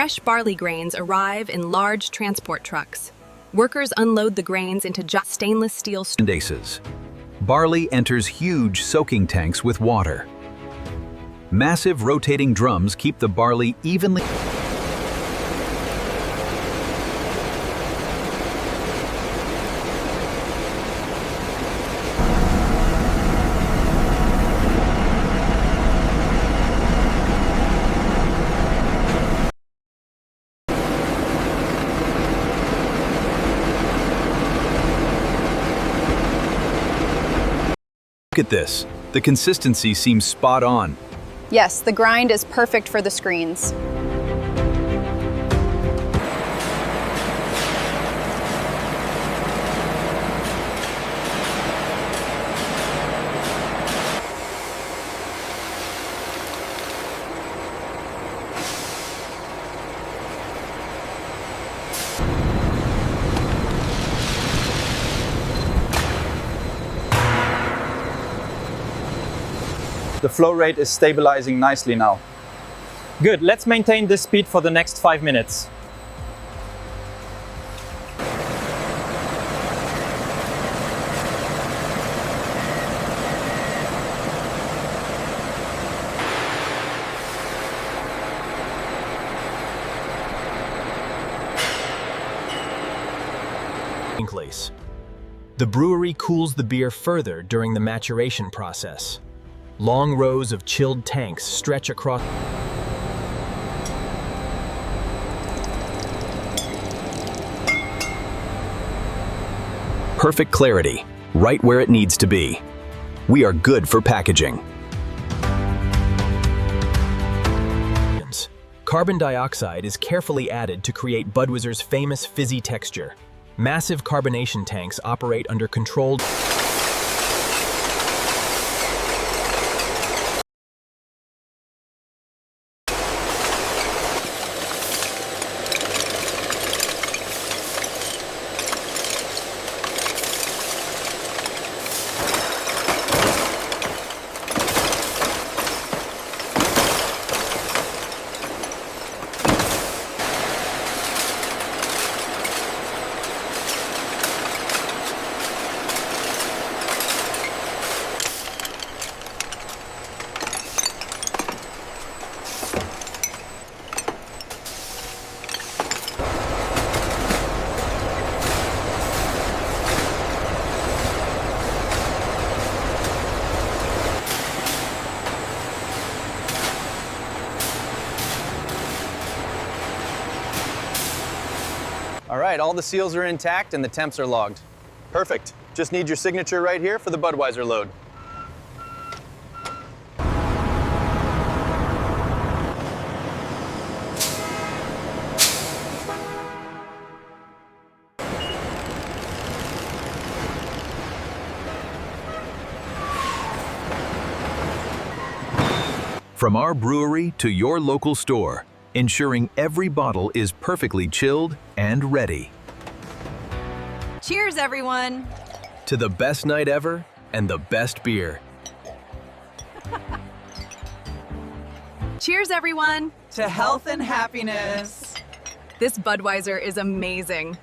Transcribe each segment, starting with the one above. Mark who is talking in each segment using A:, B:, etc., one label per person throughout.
A: Fresh barley grains arrive in large transport trucks. Workers unload the grains into stainless steel
B: Daces. Barley enters huge soaking tanks with water. Massive rotating drums keep the barley evenly. Look at this. The consistency seems spot on.
C: Yes, the grind is perfect for the screens.
D: The flow rate is stabilizing nicely now.
E: Good, let's maintain this speed for the next 5 minutes.
F: Place. The brewery cools the beer further during the maturation process. Long rows of chilled tanks stretch across.
B: Perfect clarity, right where it needs to be. We are good for packaging.
F: Carbon dioxide is carefully added to create Budweiser's famous fizzy texture. Massive carbonation tanks operate under controlled.
D: All right, all the seals are intact and the temps are logged. Perfect. Just need your signature right here for the Budweiser load.
B: From our brewery to your local store, ensuring every bottle is perfectly chilled and ready.
G: Cheers, everyone!
F: To the best night ever and the best beer.
A: Cheers, everyone!
G: To health and happiness!
A: This Budweiser is amazing.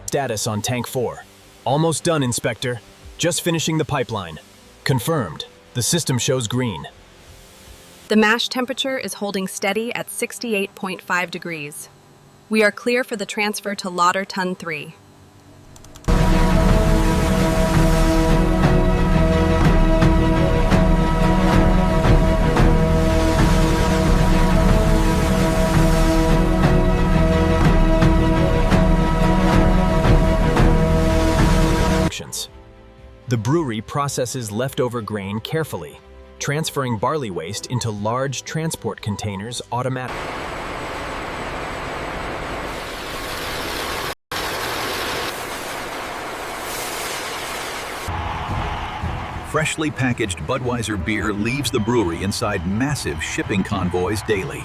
F: Status on Tank 4. Almost done, Inspector. Just finishing the pipeline. Confirmed. The system shows green.
A: The mash temperature is holding steady at 68.5 degrees. We are clear for the transfer to Lauter Ton 3.
F: The brewery processes leftover grain carefully, transferring barley waste into large transport containers automatically.
B: Freshly packaged Budweiser beer leaves the brewery inside massive shipping convoys daily.